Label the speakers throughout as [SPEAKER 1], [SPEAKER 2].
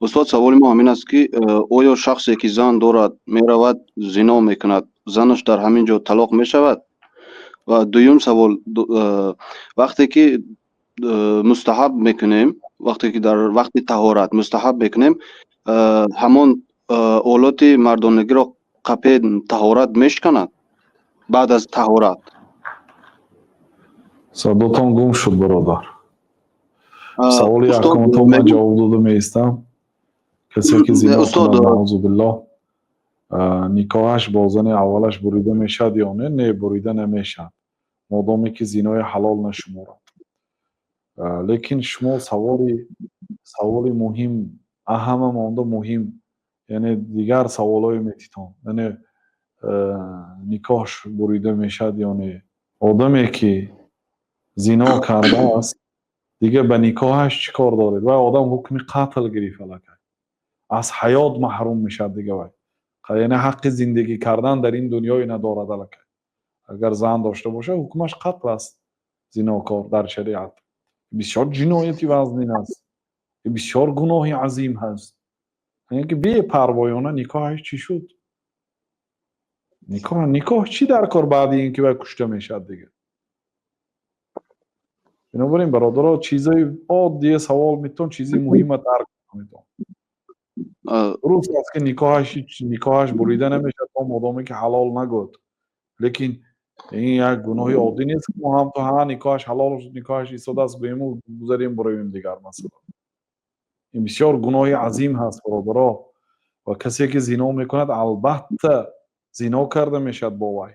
[SPEAKER 1] استاد سوال ما همین است که آیا شخصی که زن دارد میرود زنا میکند زنش در همین جا طلاق میشود؟ و دویم سوال وقتی که مستحب میکنیم، وقتی که در وقت طهارت مستحب میکنیم، همان آلات مردانگی را قبل طهارت میشکند بعد از طهارت؟
[SPEAKER 2] صداتان گم شد برادر. سوال
[SPEAKER 1] استاد
[SPEAKER 2] یکم تو من جواب داده میستم. کسی که زنا
[SPEAKER 1] استاد
[SPEAKER 2] کند نعوذ بالله نکاحش با زن اولش بریده میشد یا نه بریده نمیشد مادامی که زنای حلال نشمارد. لیکن شما سوالی مهم اهم مانده مهم، یعنی دیگر سوالای میتیتان، یعنی نکاحش بریده میشد یا نه. آدمی که زنا کرده است دیگه به نکاحش چیکار دارید؟ و آدم حکم قتل گرفت لکه از حیات محروم میشد دیگه. وای یعنی حق زندگی کردن در این دنیای ندارد لکه. اگر زن داشته باشه حکمش قتل است. زناکار در شریعت بسیار جنایتی وزنین است، بسیار گناهی عظیم هست. یعنی که بی پروایانه نکاحش چی شد؟ نکاح چی در کار بعد این که باید کشته میشد دیگه؟ بنابراین برادرها چیزای عادی سوال میتون چیزی مهم درک میتون. درست است که نکاحش بریده نمیشه تا مادامی که حلال نگود. لیکن این یک گناهی عادی نیست که ما هم تو ها نکاحش حلال نکاحش ایستاده است بهمون بگذاریم برویم دیگر مثلا. این بسیار گناهی عظیم هست برادرها. و کسی که زنا میکند البته زنا کرده میشد با وی.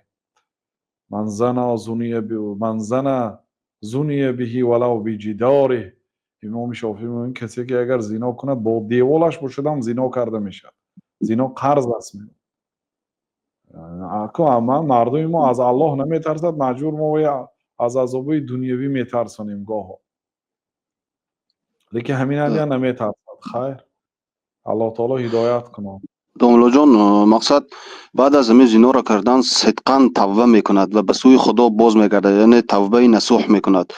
[SPEAKER 2] من زن زنی بهی ولو بجداره. امام شافعی میگه کسی که اگر زنا کند با دیوالش باشد هم زنا کرده میشد. زنا قرض است. اما مردم ما از الله نمیترسد، مجبور ما از عذاب دنیوی میترسانیم گاه. لیکن همین هم نمیترسد. خیر الله تعالی هدایت کنه.
[SPEAKER 1] داملا جان، مقصد بعد از همین زنا را کردن صدقاً توبه میکند و به سوی خدا باز میگردد، یعنی توبه نصوح میکند.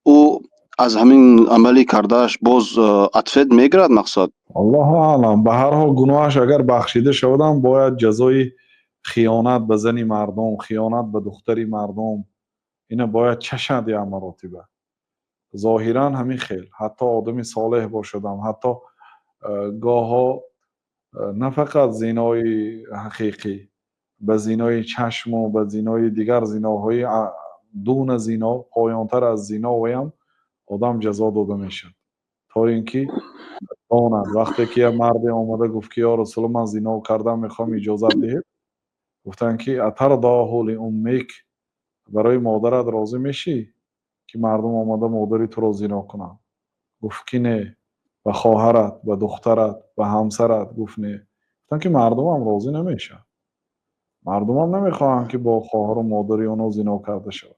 [SPEAKER 1] او از همین عملی کردهش باز اتفید میگیرد مقصد؟
[SPEAKER 2] الله اعلم. به هر حال گناهش اگر بخشیده شدم باید جزای خیانت به زن مردم، خیانت به دختری مردم، اینا باید چشد یا مراتبه. ظاهرا همین خیل حتی آدمی صالح باشدم، حتی گاها نه فقط زینای حقیقی، به زینای چشم و به زینای دیگر زیناهای دون زینا پایانتر از زینا ویم آدم جزا داده میشد. تا اینکه داند وقتی که یه مرد آمده گفت که یا رسول من زنا کردم میخوام اجازت دهید، گفتن که اتر دا حول امیک، برای مادرت راضی میشی که مردم آمده مادری تو را زنا کنن؟ گفت که نه. و خواهرت و دخترت و همسرت؟ گفت نه. گفتن که مردم هم راضی نمیشه، مردم هم نمیخواهند که با خواهر و مادری اونا زنا کرده شود.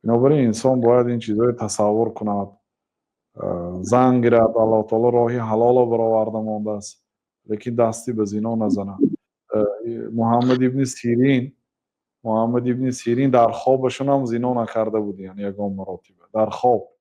[SPEAKER 2] بنابراین انسان باید این چیزای تصور کند. زن گیرد، الله تعالی راهی حلال برآورده مانده است، لیکن دستی به زنا نزند. محمد ابن سیرین در خوابشون هم زنا نکرده بود، یعنی یگان مراتبه در خواب